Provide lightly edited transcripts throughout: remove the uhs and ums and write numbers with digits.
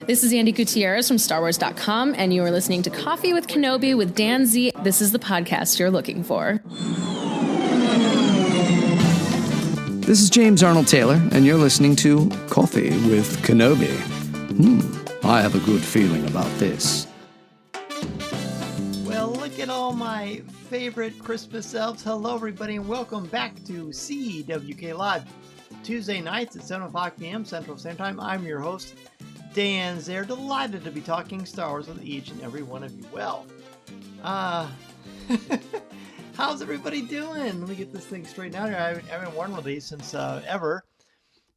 This is Andy Gutierrez from StarWars.com, and you are listening to Coffee with Kenobi with Dan Z. This is the podcast you're looking for. This is James Arnold Taylor, and you're listening to Coffee with Kenobi. I have a good feeling about this. Well, look at all my favorite Christmas elves. Hello, everybody, and welcome back to CWK Live. Tuesday nights at 7 o'clock p.m. Central Standard Time. I'm your host, Dan Zare. Delighted to be talking Star Wars with each and every one of you. Well, how's everybody doing? Let me get this thing straightened out here. I haven't worn one of these since ever.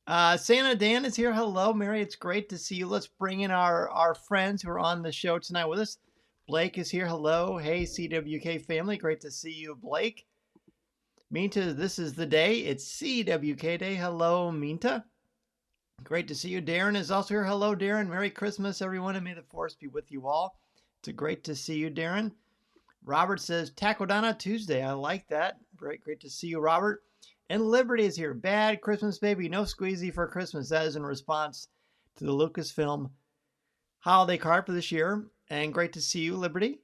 Santa Dan is here. Hello, Mary. It's great to see you. Let's bring in our friends who are on the show tonight with us. Blake is here. Hello. Hey, CWK family. Great to see you, Blake. Minta, this is the day. It's CWK Day. Hello, Minta. Great to see you. Darren is also here. Hello, Darren. Merry Christmas, everyone, and may the force be with you all. It's great to see you, Darren. Robert says, Takodana Tuesday. I like that. Great to see you, Robert. And Liberty is here. Bad Christmas, baby. No squeezy for Christmas. That is in response to the Lucasfilm holiday card for this year. And great to see you, Liberty.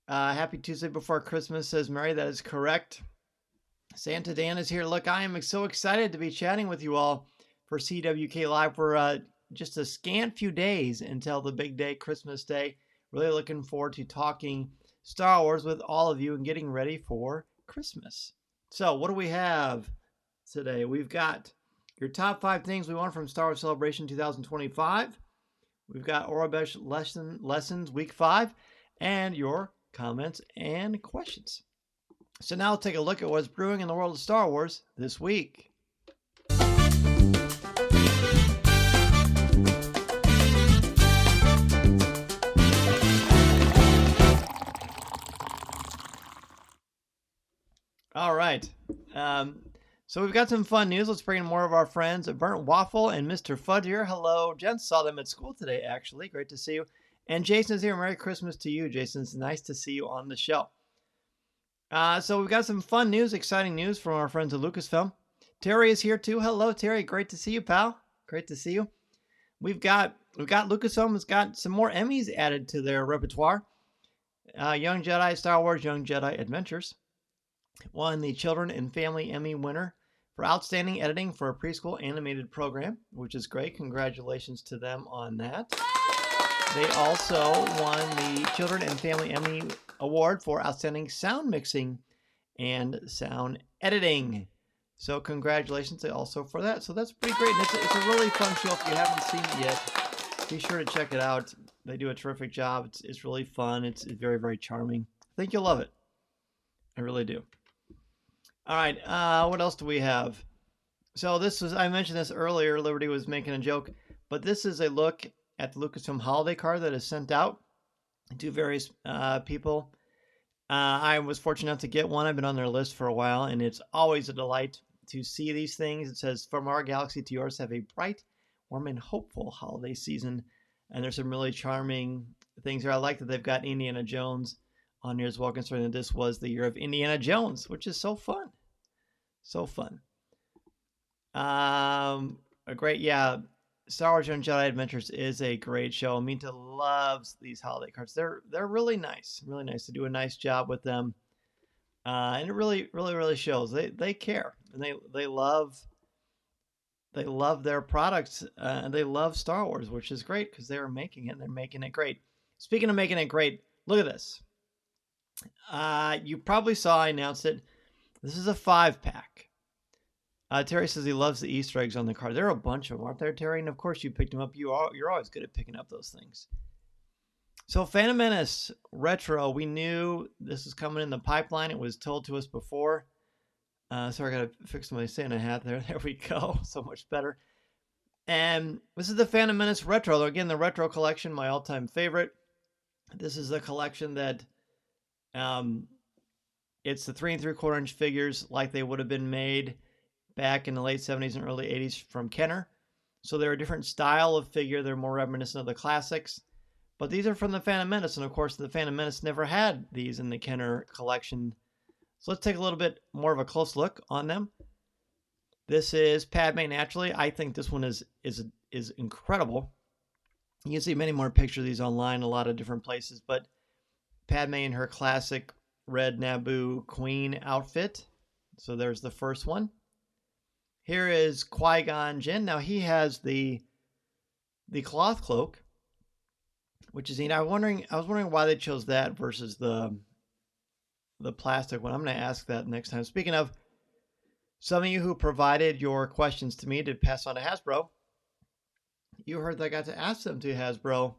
Happy Tuesday before Christmas, says Mary. That is correct. Santa Dan is here. Look, I am so excited to be chatting with you all for CWK Live for just a scant few days until the big day, Christmas Day. Really looking forward to talking Star Wars with all of you and getting ready for Christmas. So what do we have today? We've got your top 5 things we want from Star Wars Celebration 2025. We've got Aurebesh lessons week 5 and your comments and questions. So now let's take a look at what's brewing in the world of Star Wars this week. All right. So we've got some fun news. Let's bring in more of our friends, Burnt Waffle and Mr. Fudge here. Hello, gents. Saw them at school today, actually. Great to see you. And Jason is here. Merry Christmas to you, Jason. It's nice to see you on the show. So we've got some fun news, exciting news from our friends at Lucasfilm. Terry is here too. Hello, Terry. Great to see you, pal. Great to see you. We've got Lucasfilm has got some more Emmys added to their repertoire. Young Jedi Star Wars Young Jedi Adventures won the Children and Family Emmy winner for outstanding editing for a preschool animated program, which is great. Congratulations to them on that. They also won the Children and Family Emmy Award for outstanding sound mixing and sound editing. So congratulations also for that. So that's pretty great. And it's a really fun show. If you haven't seen it yet, be sure to check it out. They do a terrific job. It's really fun. It's very, very charming. I think you'll love it. I really do. All right. What else do we have? So I mentioned this earlier. Liberty was making a joke, but this is a look at the Lucasfilm holiday card that is sent out to various people. I was fortunate enough to get one. I've been on their list for a while, and it's always a delight to see these things. It says, from our galaxy to yours, have a bright, warm, and hopeful holiday season. And there's some really charming things here. I like that they've got Indiana Jones on here as well, considering that this was the year of Indiana Jones, which is so fun. So fun. A great, Star Wars Young Jedi Adventures is a great show. Minta loves these holiday cards. They're really nice. Really nice. To do a nice job with them. And it really, really, really shows. They care. And they love their products. And they love Star Wars, which is great because they're making it. And they're making it great. Speaking of making it great, look at this. You probably saw I announced it. This is a 5-pack. Terry says he loves the Easter eggs on the card. There are a bunch of them, aren't there, Terry? And of course you picked them up. You're always good at picking up those things. So Phantom Menace Retro, we knew this was coming in the pipeline. It was told to us before. Sorry, I got to fix my Santa hat there. There we go. So much better. And this is the Phantom Menace Retro. Again, the Retro collection, my all-time favorite. This is the collection that it's the 3 3/4-inch figures like they would have been made back in the late 70s and early 80s from Kenner. So they're a different style of figure. They're more reminiscent of the classics. But these are from the Phantom Menace. And of course, the Phantom Menace never had these in the Kenner collection. So let's take a little bit more of a close look on them. This is Padme naturally. I think this one is incredible. You can see many more pictures of these online, a lot of different places, but Padme in her classic red Naboo queen outfit. So there's the first one. Here is Qui-Gon Jinn. Now he has the cloth cloak, which is neat. I was wondering why they chose that versus the plastic one. I'm going to ask that next time. Speaking of, some of you who provided your questions to me to pass on to Hasbro, you heard that I got to ask them to Hasbro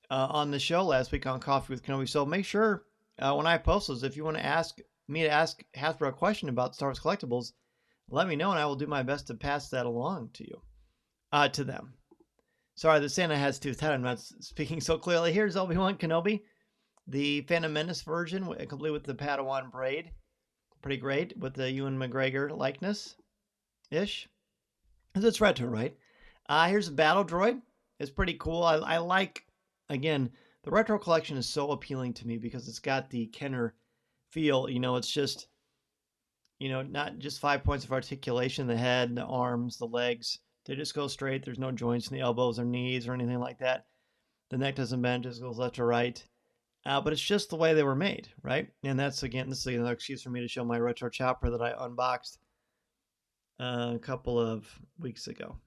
on the show last week on Coffee with Kenobi. So make sure when I post those, if you want to ask me to ask Hasbro a question about Star Wars collectibles, let me know and I will do my best to pass that along to you, to them. Sorry, the Santa has tooth head. I'm not speaking so clearly. Here's Obi-Wan Kenobi, the Phantom Menace version, complete with the Padawan braid. Pretty great with the Ewan McGregor likeness-ish. It's retro, right? Here's a battle droid. It's pretty cool. I like, again, the retro collection is so appealing to me because it's got the Kenner feel. It's just, not just 5 points of articulation, the head, the arms, the legs. They just go straight. There's no joints in the elbows or knees or anything like that. The neck doesn't bend, just goes left to right. But it's just the way they were made, right? And this is another excuse for me to show my retro chopper that I unboxed a couple of weeks ago.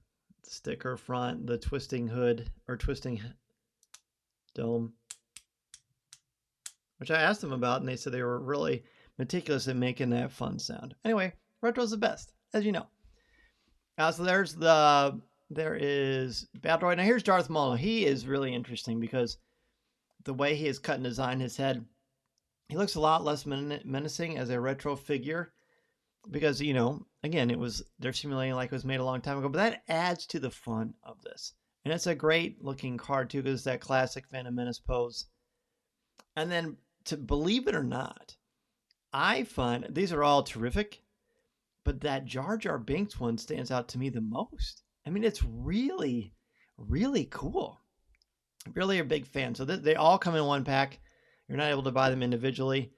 The sticker front, the twisting hood, or twisting dome, which I asked them about, and they said they were really meticulous in making that fun sound. Anyway, retro's the best, as you know. So there is Battle Droid. Now here's Darth Maul. He is really interesting because the way he is cut and designed his head, he looks a lot less menacing as a retro figure because, again, they're simulating like it was made a long time ago, but that adds to the fun of this. And it's a great looking card too because it's that classic Phantom Menace pose. And then, to believe it or not, I find these are all terrific, but that Jar Jar Binks one stands out to me the most. I mean, it's really, really cool. Really a big fan. So they all come in one pack. You're not able to buy them individually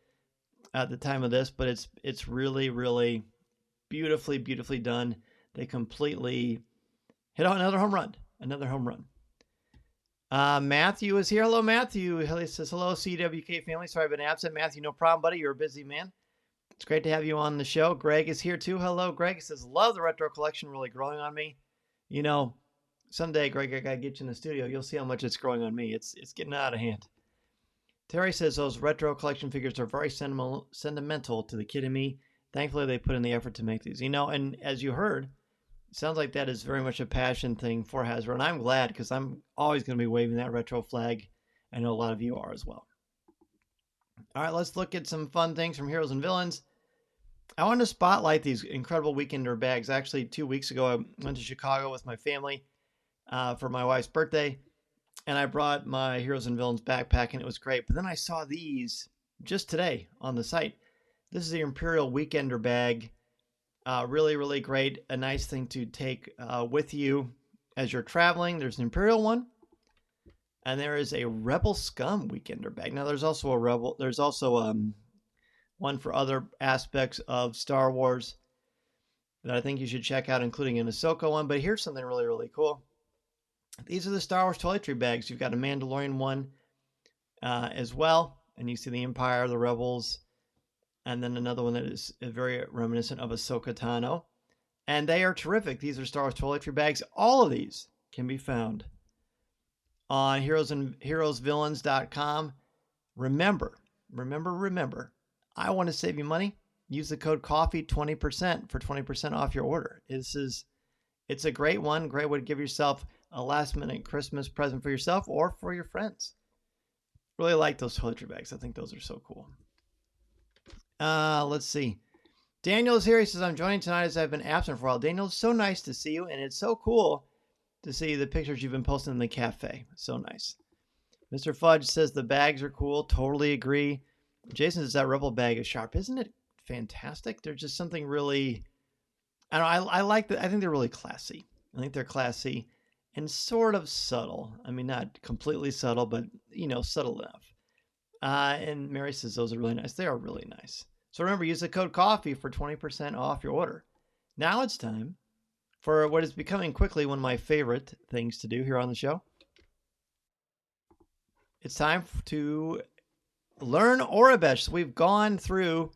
at the time of this, but it's really, really beautifully, beautifully done. They completely hit on another home run. Matthew is here. Hello, Matthew. He says, hello, CWK family. Sorry I've been absent. Matthew, no problem, buddy. You're a busy man. It's great to have you on the show. Greg is here too. Hello, Greg. He says, love the retro collection, really growing on me. Someday, Greg, I gotta get you in the studio. You'll see how much it's growing on me. It's getting out of hand. Terry says those retro collection figures are very sentimental to the kid in me. Thankfully, they put in the effort to make these. And as you heard, it sounds like that is very much a passion thing for Hasbro. And I'm glad because I'm always going to be waving that retro flag. I know a lot of you are as well. All right, let's look at some fun things from Heroes and Villains. I want to spotlight these incredible weekender bags. Actually, 2 weeks ago, I went to Chicago with my family for my wife's birthday, and I brought my Heroes and Villains backpack, and it was great. But then I saw these just today on the site. This is the Imperial Weekender bag. Really, really great. A nice thing to take with you as you're traveling. There's an Imperial one, and there is a Rebel Scum Weekender bag. Now, there's also one for other aspects of Star Wars that I think you should check out, including an Ahsoka one. But here's something really, really cool. These are the Star Wars toiletry bags. You've got a Mandalorian one as well. And you see the Empire, the Rebels, and then another one that is very reminiscent of Ahsoka Tano. And they are terrific. These are Star Wars toiletry bags. All of these can be found on heroesvillains.com. Remember, I want to save you money. Use the code COFFEE20% for 20% off your order. It's a great one. Great way to give yourself a last-minute Christmas present for yourself or for your friends. Really like those toiletry bags. I think those are so cool. Let's see. Daniel is here. He says, I'm joining tonight as I've been absent for a while. Daniel, it's so nice to see you, and it's so cool to see the pictures you've been posting in the cafe. So nice. Mr. Fudge says the bags are cool. Totally agree. Jason says that Rebel bag is sharp. Isn't it fantastic? There's just something really... I like that. I think they're really classy. I think they're classy and sort of subtle. I mean, not completely subtle, but, subtle enough. And Mary says those are really nice. They are really nice. So remember, use the code COFFEE for 20% off your order. Now it's time for what is becoming quickly one of my favorite things to do here on the show. it's time to learn Aurebesh. So we've gone through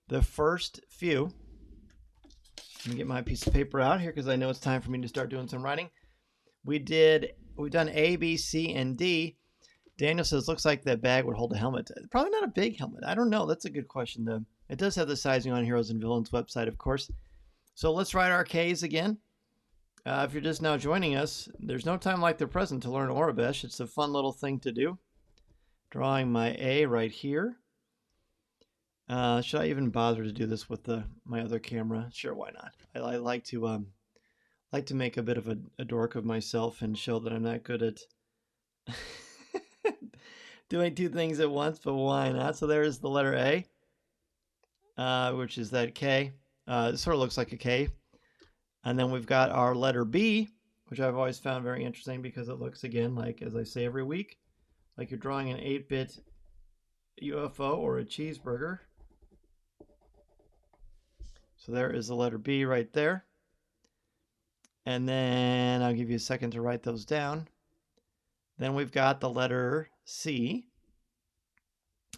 the first few. Let me get my piece of paper out here because I know it's time for me to start doing some writing. We've done A, B, C, and D. Daniel says, looks like that bag would hold a helmet. Probably not a big helmet. I don't know. That's a good question, though. It does have the sizing on Heroes and Villains website, of course. So let's write our Ks again. If you're just now joining us, there's no time like the present to learn Aurebesh. It's a fun little thing to do. Drawing my A right here. Should I even bother to do this with my other camera? Sure, why not? I like to make a bit of a dork of myself and show that I'm not good at doing two things at once, but why not? So there's the letter A, which is that K. It sort of looks like a K. And then we've got our letter B, which I've always found very interesting because it looks, again, like, as I say every week, like you're drawing an 8-bit UFO or a cheeseburger. So there is the letter B right there. And then I'll give you a second to write those down. Then we've got the letter C,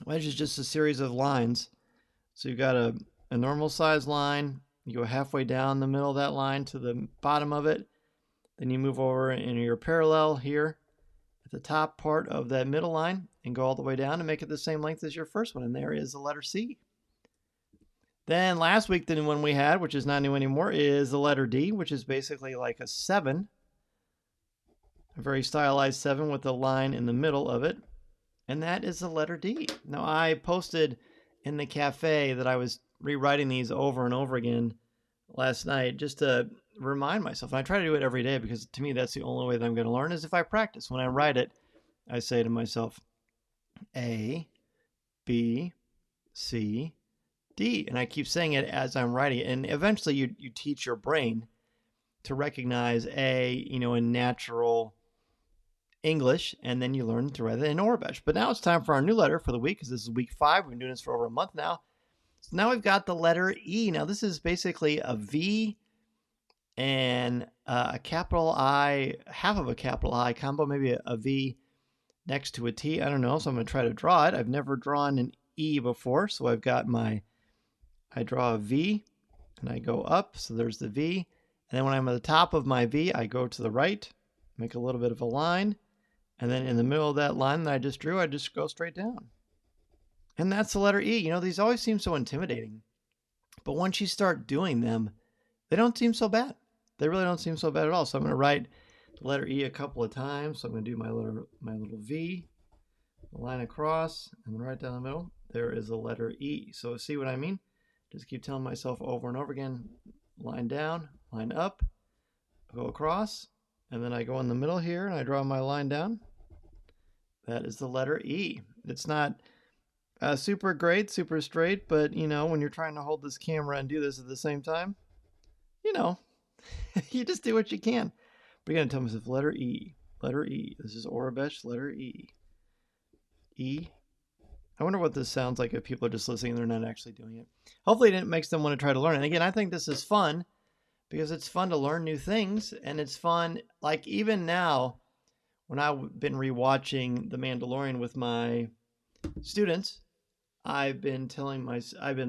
which is just a series of lines. So you've got a normal size line. You go halfway down the middle of that line to the bottom of it. Then you move over in your parallel here at the top part of that middle line and go all the way down to make it the same length as your first one. And there is the letter C. Then last week, the new one we had, which is not new anymore, is the letter D, which is basically like a 7. A very stylized 7 with a line in the middle of it. And that is the letter D. Now, I posted in the cafe that I was rewriting these over and over again last night just to remind myself. And I try to do it every day because to me, that's the only way that I'm going to learn is if I practice. When I write it, I say to myself, A, B, C, D. And I keep saying it as I'm writing it. And eventually you teach your brain to recognize A, in natural English, and then you learn to write it in Aurebesh. But now it's time for our new letter for the week because this is week 5. We've been doing this for over a month now. So now we've got the letter E. Now this is basically a V and a capital I, half of a capital I combo, maybe a V next to a T. I don't know. So I'm going to try to draw it. I've never drawn an E before. So I've got I draw a V and I go up. So there's the V. And then when I'm at the top of my V, I go to the right, make a little bit of a line. And then in the middle of that line that I just drew, I just go straight down. And that's the letter E. These always seem so intimidating. But once you start doing them, they don't seem so bad. They really don't seem so bad at all. So I'm going to write the letter E a couple of times. So I'm going to do my little V, line across, and then right down the middle, there is the letter E. So see what I mean? Just keep telling myself over and over again, line down, line up, go across, and then I go in the middle here and I draw my line down. That is the letter E. It's not super great, super straight, but when you're trying to hold this camera and do this at the same time, you just do what you can. But you're going to tell myself letter E, letter E. This is Aurebesh, letter E. E. I wonder what this sounds like if people are just listening and they're not actually doing it. Hopefully it makes them want to try to learn. And again, I think this is fun because it's fun to learn new things. And it's fun, like even now, when I've been rewatching The Mandalorian with my students, I've been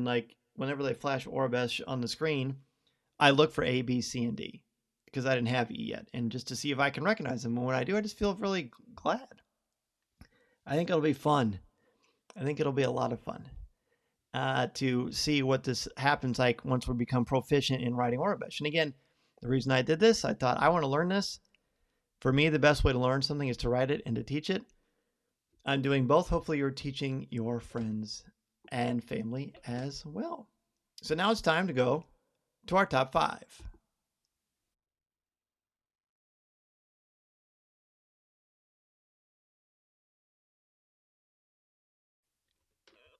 like, whenever they flash Aurebesh on the screen, I look for A, B, C, and D because I didn't have E yet. And just to see if I can recognize them. And when I do, I just feel really glad. I think it'll be fun. I think it'll be a lot of fun to see what this happens like once we become proficient in writing Aurebesh. And again, the reason I did this, I thought I want to learn this. For me, the best way to learn something is to write it and to teach it. I'm doing both. Hopefully you're teaching your friends and family as well. So now it's time to go to our top 5.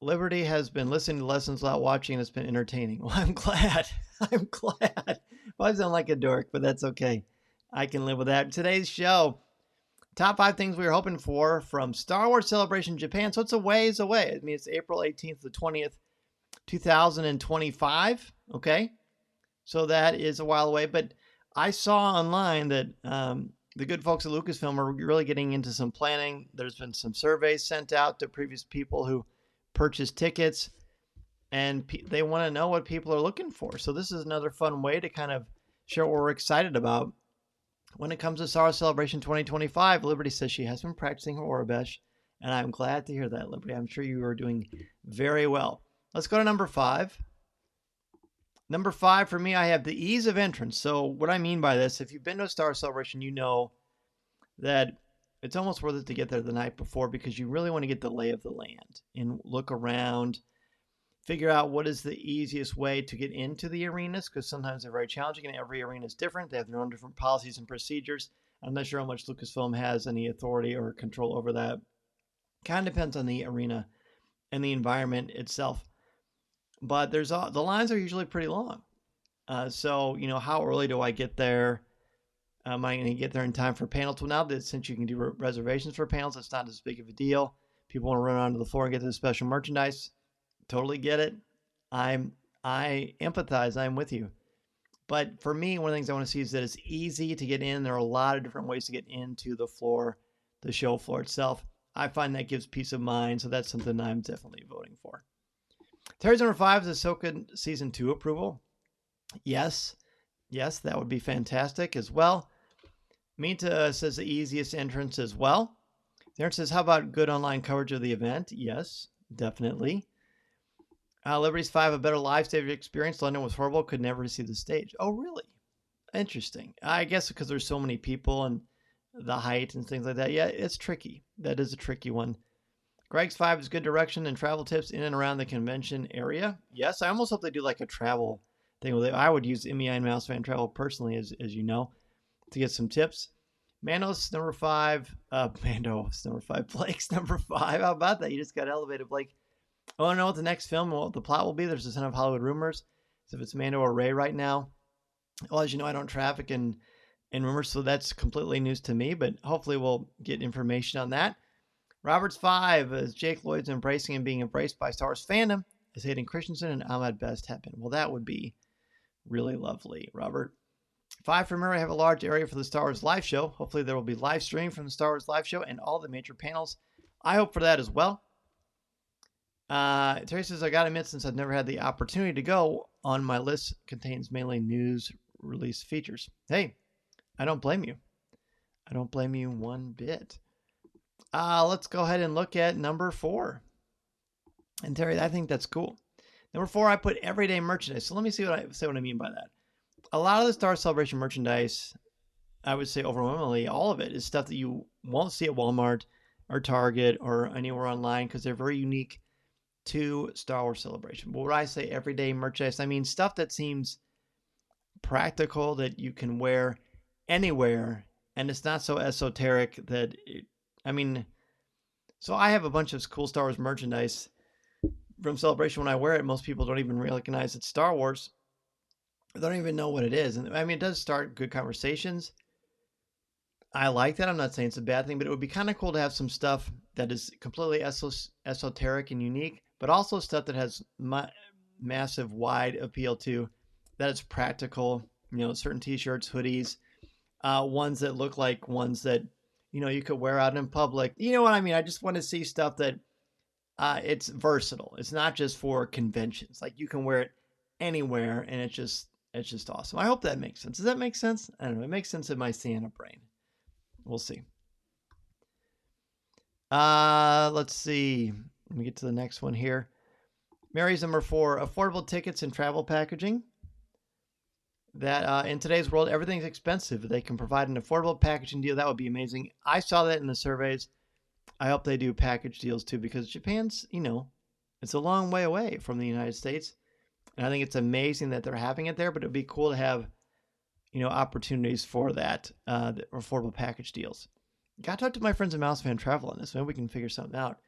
Liberty has been listening to lessons without watching, and it's been entertaining. Well, I'm glad. I'm glad. Well, I sound like a dork, but that's okay. I can live with that. Today's show, top 5 things we were hoping for from Star Wars Celebration Japan. So it's a ways away. I mean, it's April 18th to 20th, 2025. Okay. So that is a while away. But I saw online that the good folks at Lucasfilm are really getting into some planning. There's been some surveys sent out to previous people who purchased tickets, and they want to know what people are looking for. So this is another fun way to kind of share what we're excited about. When it comes to Star Wars Celebration 2025, Liberty says she has been practicing her Aurebesh, and I'm glad to hear that, Liberty. I'm sure you are doing very well. Let's go to number 5. Number 5 for me, I have the ease of entrance. So what I mean by this, if you've been to a Star Wars Celebration, you know that it's almost worth it to get there the night before, because you really want to get the lay of the land and look around, figure out what is the easiest way to get into the arenas, because sometimes they're very challenging and every arena is different. They have their own different policies and procedures. I'm not sure how much Lucasfilm has any authority or control over that. Kind of depends on the arena and the environment itself. But the lines are usually pretty long. So, how early do I get there? Am I going to get there in time for panels? Well, now that since you can do reservations for panels, it's not as big of a deal. People want to run onto the floor and get to the special merchandise. Totally get it. I empathize. I'm with you. But for me, one of the things I want to see is that it's easy to get in. There are a lot of different ways to get into the floor, the show floor itself. I find that gives peace of mind. So that's something I'm definitely voting for. Terry's number 5 is Ahsoka Season 2 approval. Yes, that would be fantastic as well. Mita says the easiest entrance as well. Darren says, how about good online coverage of the event? Yes, definitely. Liberty's 5, a better live stage experience. London was horrible. Could never see the stage. Oh, really? Interesting. I guess because there's so many people and the height and things like that. Yeah, it's tricky. That is a tricky one. Greg's 5 is good direction and travel tips in and around the convention area. Yes, I almost hope they do like a travel thing with it. I would use MEI and Mouse Fan Travel personally, as you know, to get some tips. Mando's number 5. Mando's number 5. Blake's number 5. How about that? You just got elevated, Blake. I want to know what the next film, what the plot will be. There's a ton of Hollywood rumors. So if it's Mando or Rey right now. Well, as you know, I don't traffic in rumors, so that's completely news to me. But hopefully we'll get information on that. Robert's 5 is Jake Lloyd's embracing and being embraced by Star Wars fandom as Hayden Christensen and Ahmed Best have been. Well, that would be really lovely, Robert. 5 for Murray, have a large area for the Star Wars live show. Hopefully there will be live stream from the Star Wars live show and all the major panels. I hope for that as well. Terry says, I gotta admit, since I've never had the opportunity to go, on my list contains mainly news release features. Hey, I don't blame you. I don't blame you one bit. Let's go ahead and look at number 4. And Terry, I think that's cool. Number 4, I put everyday merchandise. So let me see what I mean by that. A lot of the Star Celebration merchandise, I would say overwhelmingly, all of it is stuff that you won't see at Walmart or Target or anywhere online because they're very unique to Star Wars Celebration. But when I say everyday merchandise, I mean stuff that seems practical, that you can wear anywhere, and it's not so esoteric that so I have a bunch of cool Star Wars merchandise from Celebration. When I wear it, most people don't even recognize it's Star Wars. They don't even know what it is. And it does start good conversations. I like that. I'm not saying it's a bad thing, but it would be kind of cool to have some stuff that is completely esoteric and unique, but also stuff that has massive, wide appeal to, that it's practical, certain t-shirts, hoodies, ones that look like ones that, you could wear out in public. You know what I mean? I just want to see stuff that it's versatile. It's not just for conventions. Like you can wear it anywhere, and it's just awesome. I hope that makes sense. Does that make sense? I don't know. It makes sense in my Santa brain. We'll see. Let's see. Let me get to the next one here. Mary's number 4, affordable tickets and travel packaging. That in today's world, everything's expensive. If they can provide an affordable packaging deal, that would be amazing. I saw that in the surveys. I hope they do package deals too, because Japan's, it's a long way away from the United States. And I think it's amazing that they're having it there, but it'd be cool to have, opportunities for that, affordable package deals. Got to talk to my friends at Mouse Fan Travel on this. Maybe we can figure something out.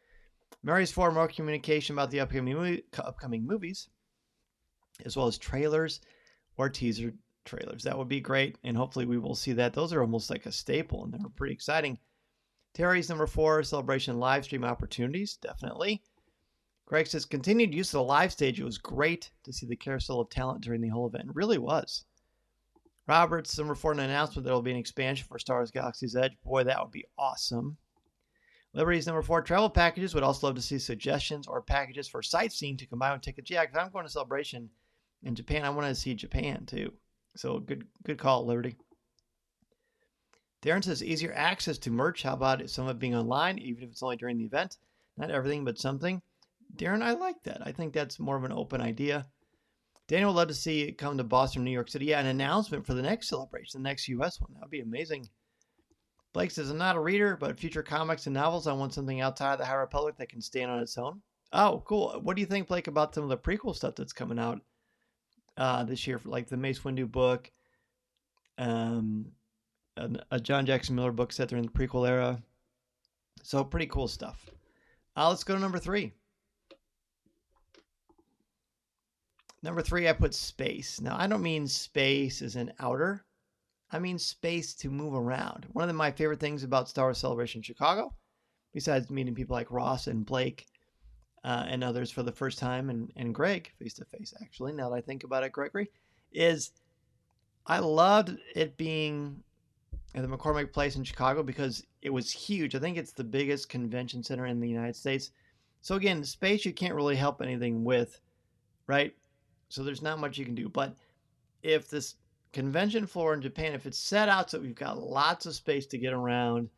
Mary's 4, more communication about the upcoming movies, as well as trailers or teaser trailers. That would be great, and hopefully we will see that. Those are almost like a staple, and they're pretty exciting. Terry's number 4, Celebration live stream opportunities, definitely. Greg says, continued use of the live stage. It was great to see the carousel of talent during the whole event. It really was. Roberts, number 4, an announcement that will be an expansion for Star Wars Galaxy's Edge. Boy, that would be awesome. Liberty's number 4, travel packages. Would also love to see suggestions or packages for sightseeing to combine with tickets. Yeah, because I'm going to Celebration in Japan. I want to see Japan too. So good call, Liberty. Darren says easier access to merch. How about some of it being online, even if it's only during the event? Not everything, but something. Darren, I like that. I think that's more of an open idea. Daniel would love to see it come to Boston, New York City. Yeah, an announcement for the next celebration, the next U.S. one. That would be amazing. Blake says, I'm not a reader, but future comics and novels, I want something outside of the High Republic that can stand on its own. Oh, cool. What do you think, Blake, about some of the prequel stuff that's coming out this year, like the Mace Windu book, a John Jackson Miller book set during the prequel era? So pretty cool stuff. Let's go to number 3. Number 3, I put space. Now, I don't mean space as in outer. I mean space to move around. One of my favorite things about Star Wars Celebration Chicago, besides meeting people like Ross and Blake and others for the first time, and Greg face-to-face, actually, now that I think about it, Gregory, is I loved it being at the McCormick Place in Chicago because it was huge. I think it's the biggest convention center in the United States. So again, space you can't really help anything with, right? So there's not much you can do. But if this convention floor in Japan, if it's set out so we've got lots of space to get around,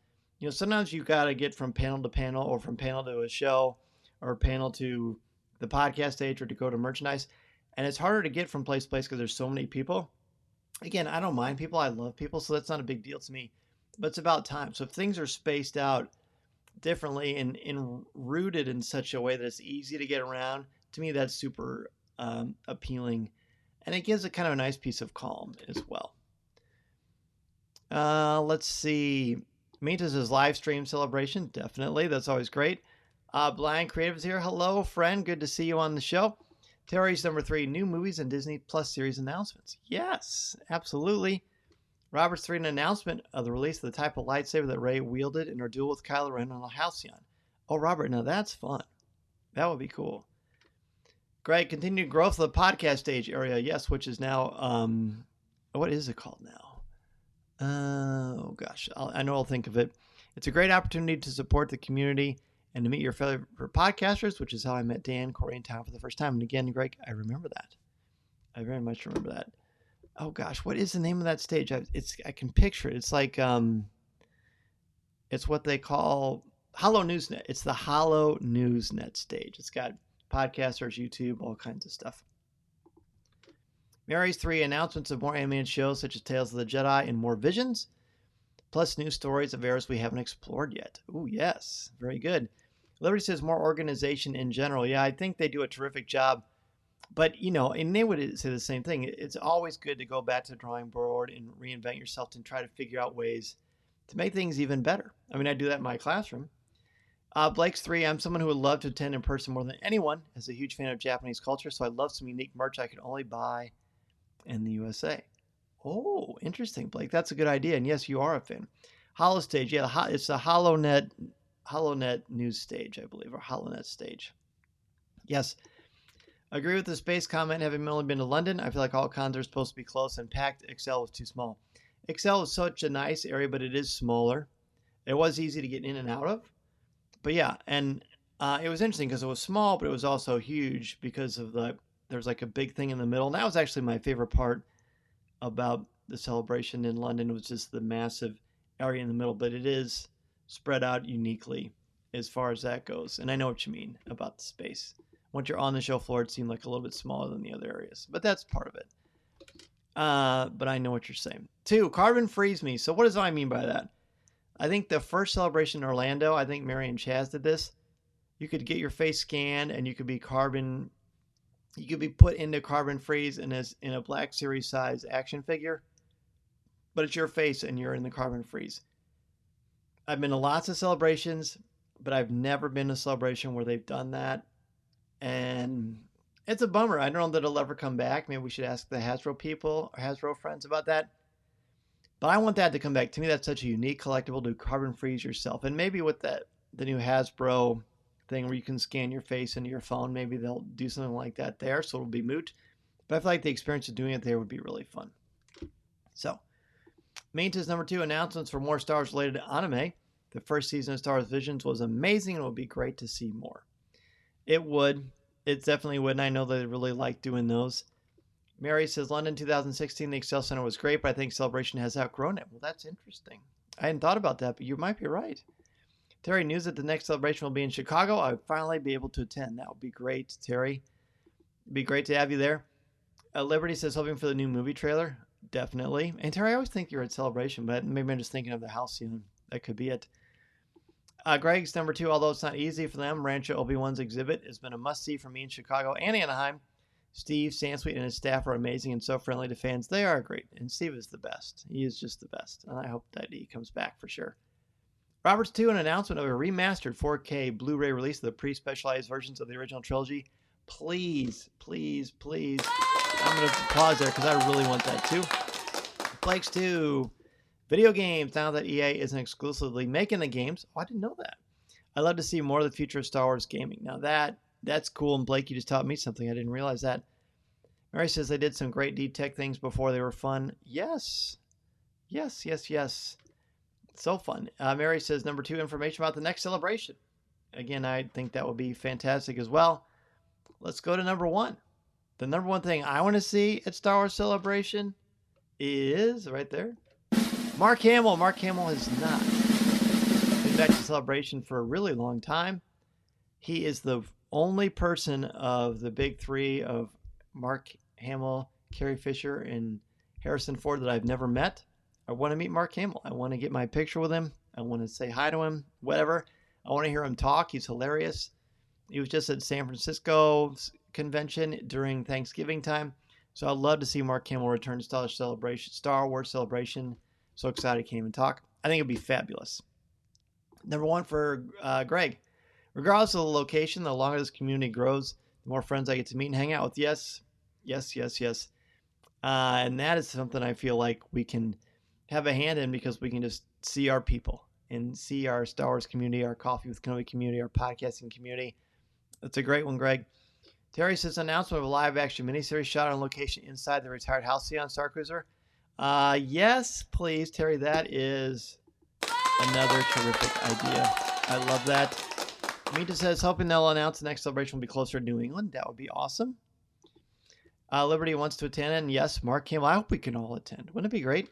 sometimes you got to get from panel to panel or from panel to a show or panel to the podcast stage or to go to merchandise. And it's harder to get from place to place because there's so many people. Again, I don't mind people. I love people. So that's not a big deal to me. But it's about time. So if things are spaced out differently and rooted in such a way that it's easy to get around, to me, that's super appealing. And it gives a kind of a nice piece of calm as well. Let's see. Minta's is live stream celebration. Definitely. That's always great. Blind Creative's here. Hello, friend. Good to see you on the show. Terry's number 3, new movies and Disney Plus series announcements. Yes, absolutely. Robert's 3, an announcement of the release of the type of lightsaber that Rey wielded in her duel with Kylo Ren on the Halcyon. Oh, Robert, now that's fun. That would be cool. Greg, continued growth of the podcast stage area. Yes, which is now, what is it called now? Oh, gosh. I know I'll think of it. It's a great opportunity to support the community and to meet your favorite podcasters, which is how I met Dan Corey in town for the first time. And again, Greg, I remember that. I very much remember that. Oh, gosh. What is the name of that stage? I can picture it. It's like, it's what they call Hollow Newsnet. It's the Hollow Newsnet stage. It's got podcasters, YouTube, all kinds of stuff. Mary's 3, announcements of more animated shows such as Tales of the Jedi and more visions, plus new stories of eras we haven't explored yet. Ooh, yes. Very good. Liberty says more organization in general. Yeah, I think they do a terrific job. But, and they would say the same thing. It's always good to go back to the drawing board and reinvent yourself and try to figure out ways to make things even better. I mean, I do that in my classroom. Blake's 3, I'm someone who would love to attend in person more than anyone, as a huge fan of Japanese culture, so I'd love some unique merch I could only buy in the USA. Oh, interesting, Blake. That's a good idea. And yes, you are a fan. Hollow Stage. Yeah, it's the HoloNet news stage, I believe, or HoloNet stage. Yes. Agree with the space comment. Having only been to London, I feel like all cons are supposed to be close and packed. Excel was too small. Excel is such a nice area, but it is smaller. It was easy to get in and out of. But yeah, and it was interesting because it was small, but it was also huge because of there's like a big thing in the middle. And that was actually my favorite part about the celebration in London, was just the massive area in the middle. But it is spread out uniquely as far as that goes. And I know what you mean about the space. Once you're on the show floor, it seemed like a little bit smaller than the other areas. But that's part of it. But I know what you're saying. 2, carbon frees me. So what does I mean by that? I think the first celebration in Orlando, I think Mary and Chaz did this. You could get your face scanned and you could be put into carbon freeze in a Black Series size action figure. But it's your face and you're in the carbon freeze. I've been to lots of celebrations, but I've never been to a celebration where they've done that. And it's a bummer. I don't know that it'll ever come back. Maybe we should ask the Hasbro people or Hasbro friends about that. But I want that to come back. To me, that's such a unique collectible to carbon freeze yourself. And maybe with the new Hasbro thing where you can scan your face into your phone, maybe they'll do something like that there. So it'll be moot. But I feel like the experience of doing it there would be really fun. So, main to number 2, announcements for more Star Wars related to anime. The first season of Star Wars Visions was amazing and it would be great to see more. It would. It definitely would, and I know they really like doing those. Mary says, London 2016, the Excel Center was great, but I think Celebration has outgrown it. Well, that's interesting. I hadn't thought about that, but you might be right. Terry, news that the next Celebration will be in Chicago. I would finally be able to attend. That would be great, Terry. It'd be great to have you there. Liberty says, hoping for the new movie trailer. Definitely. And Terry, I always think you're at Celebration, but maybe I'm just thinking of the Halcyon. That could be it. Greg's number 2, although it's not easy for them, Rancho Obi-Wan's exhibit has been a must-see for me in Chicago and Anaheim. Steve Sansweet and his staff are amazing and so friendly to fans. They are great, and Steve is the best. He is just the best, and I hope that he comes back for sure. Robert's 2, an announcement of a remastered 4K Blu-ray release of the pre-specialized versions of the original trilogy. Please, please, please. I'm going to pause there because I really want that too. Blake's 2. Video games, now that EA isn't exclusively making the games. Oh, I didn't know that. I'd love to see more of the future of Star Wars gaming. Now that's cool, and Blake, you just taught me something. I didn't realize that. Mary says they did some great deep tech things before. They were fun. Yes. Yes, yes, yes. So fun. Mary says, number 2, information about the next Celebration. Again, I think that would be fantastic as well. Let's go to number 1. The number 1 thing I want to see at Star Wars Celebration is right there. Mark Hamill. Mark Hamill has not been back to Celebration for a really long time. He is the only person of the big 3 of Mark Hamill, Carrie Fisher, and Harrison Ford that I've never met. I want to meet Mark Hamill. I want to get my picture with him. I want to say hi to him, whatever. I want to hear him talk. He's hilarious. He was just at San Francisco convention during Thanksgiving time. So I'd love to see Mark Hamill return to Star Wars Celebration. So excited he can't even talk. I think it'd be fabulous. Number 1 for Greg. Regardless of the location, the longer this community grows, the more friends I get to meet and hang out with. Yes, yes, yes, yes. And that is something I feel like we can have a hand in because we can just see our people and see our Star Wars community, our Coffee with Kenobi community, our podcasting community. That's a great one, Greg. Terry says, announcement of a live-action miniseries shot on location inside the retired Halcyon Star Cruiser. Yes, please, Terry. That is another terrific idea. I love that. Mita says, hoping they'll announce the next Celebration will be closer to New England. That would be awesome. Liberty wants to attend, and yes, Mark Hamill. I hope we can all attend. Wouldn't it be great?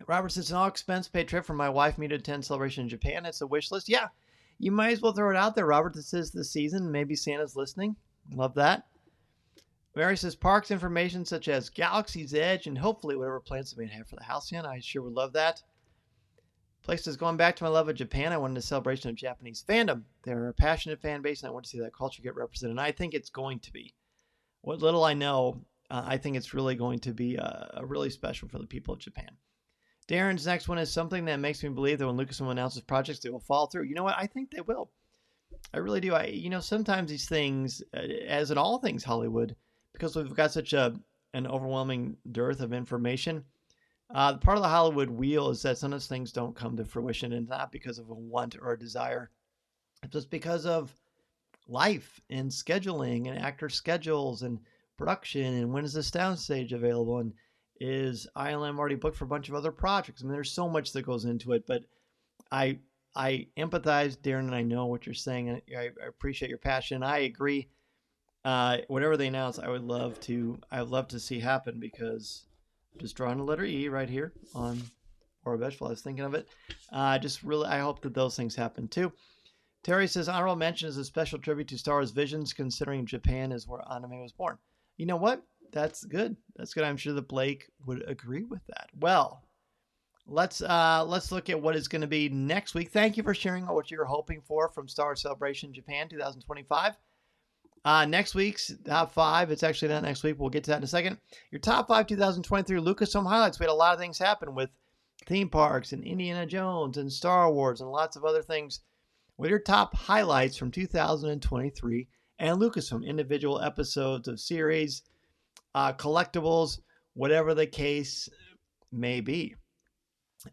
Robert says, an all-expense-paid trip for my wife, me to attend Celebration in Japan. It's a wish list. Yeah, you might as well throw it out there, Robert. This is the season. Maybe Santa's listening. Love that. Mary says, parks information such as Galaxy's Edge and hopefully whatever plans they may have for the Halcyon. I sure would love that. Place says, going back to my love of Japan, I wanted a celebration of Japanese fandom. They're a passionate fan base, and I want to see that culture get represented. And I think it's going to be. What little I know, I think it's really going to be really special for the people of Japan. Darren's next one is something that makes me believe that when Lucasfilm announces projects, they will follow through. You know what? I think they will. I really do. Sometimes these things, as in all things Hollywood, because we've got such an overwhelming dearth of information, part of the Hollywood wheel is that sometimes things don't come to fruition, and not because of a want or a desire. It's just because of life and scheduling and actor schedules and production and when is the soundstage available and is ILM already booked for a bunch of other projects. I mean, there's so much that goes into it, but I empathize, Darren, and I know what you're saying. And I appreciate your passion. I agree. Whatever they announce, I'd love to see happen because I'm just drawing a letter E right here on Aurebesh while I was thinking of it. I hope that those things happen too. Terry says, honorable mention is a special tribute to Star Wars Visions, considering Japan is where anime was born. You know what? That's good. That's good. I'm sure that Blake would agree with that. Well, let's look at what is going to be next week. Thank you for sharing what you're hoping for from Star Wars Celebration Japan 2025. Next week's top 5, it's actually not next week. We'll get to that in a second. Your top 5 2023 Lucasfilm highlights. We had a lot of things happen with theme parks and Indiana Jones and Star Wars and lots of other things. What are your top highlights from 2023 and Lucasfilm? Individual episodes of series, collectibles, whatever the case may be.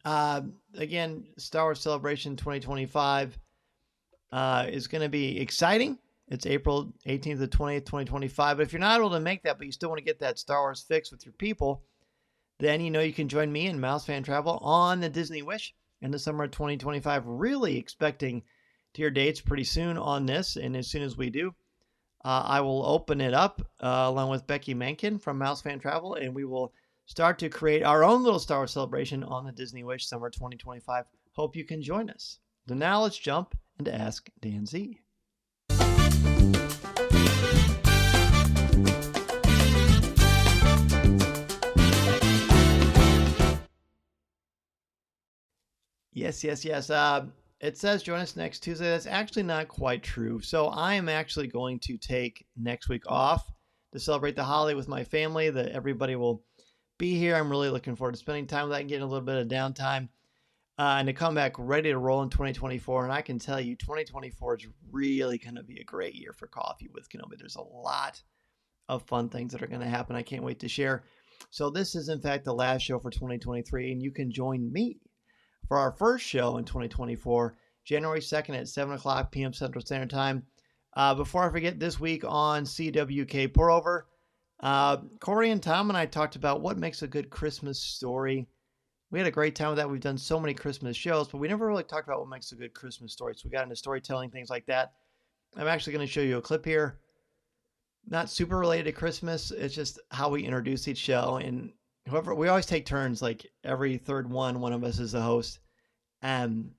Again, Star Wars Celebration 2025 is going to be exciting. It's April 18th to 20th, 2025. But if you're not able to make that, but you still want to get that Star Wars fix with your people, then you can join me and Mouse Fan Travel on the Disney Wish in the summer of 2025. Really expecting to hear dates pretty soon on this, and as soon as we do, I will open it up along with Becky Menken from Mouse Fan Travel, and we will start to create our own little Star Wars celebration on the Disney Wish summer 2025. Hope you can join us. So now let's jump into Ask Dan Z. Yes. It says join us next Tuesday. That's actually not quite true. So I am actually going to take next week off to celebrate the holiday with my family. That everybody will be here. I'm really looking forward to spending time with that and getting a little bit of downtime and to come back ready to roll in 2024. And I can tell you 2024 is really going to be a great year for Coffee with Kenobi. There's a lot of fun things that are going to happen. I can't wait to share. So this is, in fact, the last show for 2023, and you can join me for our first show in 2024, January 2nd at 7 o'clock p.m. Central Standard Time. Before I forget, this week on CWK Pour Over, Corey and Tom and I talked about what makes a good Christmas story. We had a great time with that. We've done so many Christmas shows, but we never really talked about what makes a good Christmas story. So we got into storytelling, things like that. I'm actually going to show you a clip here. Not super related to Christmas. It's just how we introduce each show. And whoever, we always take turns, like every third one of us is the host. And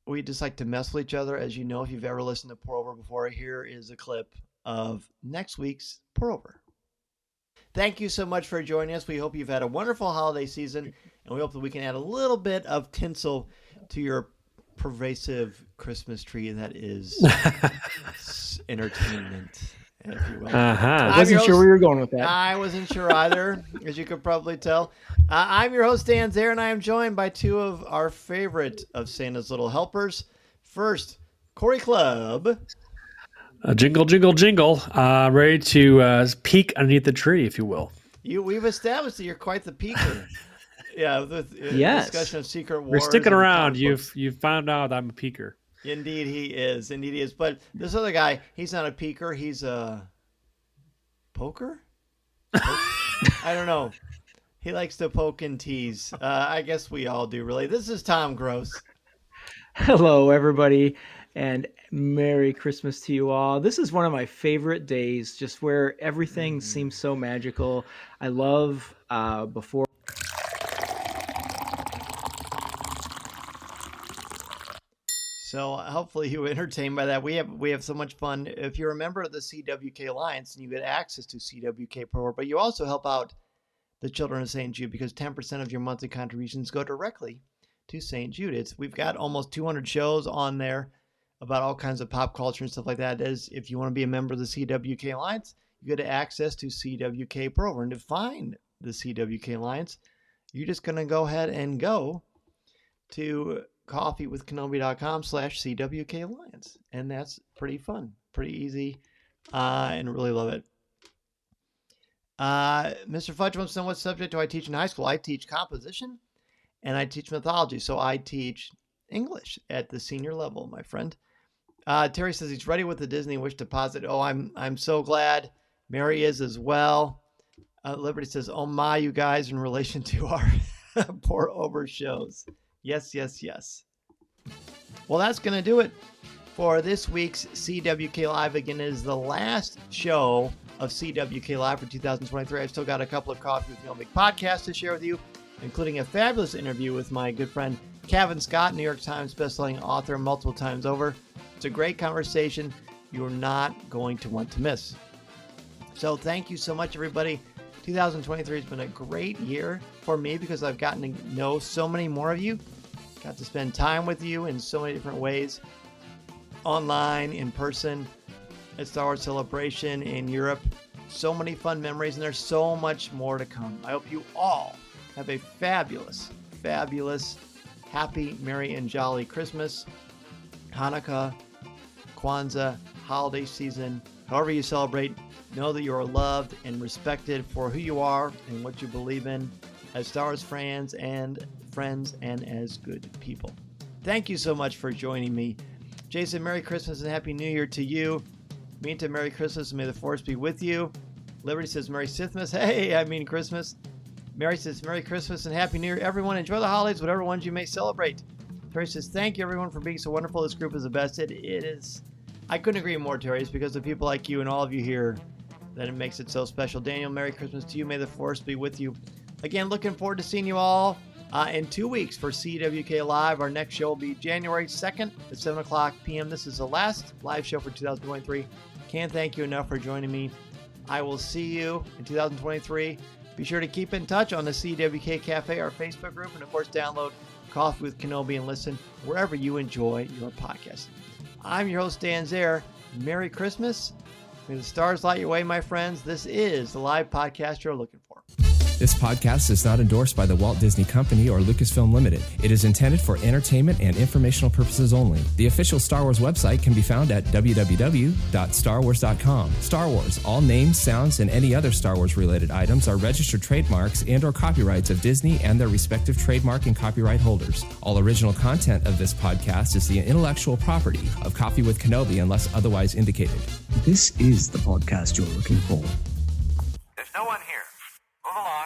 we just like to mess with each other. As you know, if you've ever listened to Pour Over before, here is a clip of next week's Pour Over. Thank you so much for joining us. We hope you've had a wonderful holiday season, and we hope that we can add a little bit of tinsel to your pervasive Christmas tree that is entertainment, if you will. I wasn't sure where you were going with that. I wasn't sure either, as you could probably tell. I'm your host, Dan Zare, and I am joined by two of our favorite of Santa's little helpers. First, Corey Clubb. Jingle, jingle, jingle. Ready to peek underneath the tree, if you will. We've established that you're quite the peeker. Yeah, with yes. Discussion of Secret Wars. We're sticking around. You've found out I'm a peeker. Indeed he is. But this other guy, he's not a peeker. He's a poker? I don't know. He likes to poke and tease. I guess we all do, really. This is Tom Gross. Hello, everybody, and Merry Christmas to you all. This is one of my favorite days, just where everything seems so magical. I love before. So hopefully you were entertained by that. We have so much fun. If you're a member of the CWK Alliance, and you get access to CWK Pro, but you also help out the Children of St. Jude, because 10% of your monthly contributions go directly to St. Jude. We've got almost 200 shows on there about all kinds of pop culture and stuff like that. If you want to be a member of the CWK Alliance, you get access to CWK Pro. And to find the CWK Alliance, you're just going to go ahead and go to coffeewithkenobi.com/CWK Alliance. And that's pretty fun, pretty easy, and really love it. Mr. Fudge wants to know, what subject do I teach in high school? I teach composition and I teach mythology. So I teach English at the senior level, my friend. Terry says he's ready with the Disney Wish deposit. Oh, I'm so glad. Mary is as well. Liberty says, oh my, you guys, in relation to our Pour Over shows. Yes. Well, that's going to do it for this week's CWK Live. Again, it is the last show of CWK Live for 2023. I've still got a couple of Coffee with Kenobi podcasts to share with you, including a fabulous interview with my good friend Kevin Scott, New York Times bestselling author multiple times over. It's a great conversation you're not going to want to miss. So thank you so much, everybody. 2023 has been a great year for me because I've gotten to know so many more of you, got to spend time with you in so many different ways, online, in person, at Star Wars Celebration in Europe. So many fun memories, and there's so much more to come. I hope you all have a fabulous, happy, merry, and jolly Christmas, Hanukkah, Kwanzaa, holiday season. However you celebrate, know that you are loved and respected for who you are and what you believe in as Star Wars fans and friends and as good people. Thank you so much for joining me. Jason, Merry Christmas and Happy New Year to you. Minta, Merry Christmas and may the Force be with you. Liberty says Merry Sithmas. Hey, I mean Christmas. Mary says, Merry Christmas and Happy New Year, everyone. Enjoy the holidays, whatever ones you may celebrate. Terry says, thank you, everyone, for being so wonderful. This group is the best. It is. I couldn't agree more, Terry. It's because of people like you and all of you here that it makes it so special. Daniel, Merry Christmas to you. May the force be with you. Again, looking forward to seeing you all in 2 weeks for CWK Live. Our next show will be January 2nd at 7 o'clock p.m. This is the last live show for 2023. Can't thank you enough for joining me. I will see you in 2023. Be sure to keep in touch on the CWK Cafe, our Facebook group, and of course download Coffee with Kenobi and listen wherever you enjoy your podcast. I'm your host, Dan Zare. Merry Christmas. May the stars light your way, my friends. This is the live podcast you're looking for. This podcast is not endorsed by the Walt Disney Company or Lucasfilm Limited. It is intended for entertainment and informational purposes only. The official Star Wars website can be found at www.starwars.com. Star Wars, all names, sounds, and any other Star Wars related items are registered trademarks and/or copyrights of Disney and their respective trademark and copyright holders. All original content of this podcast is the intellectual property of Coffee with Kenobi unless otherwise indicated. This is the podcast you're looking for. There's no one here. Move along.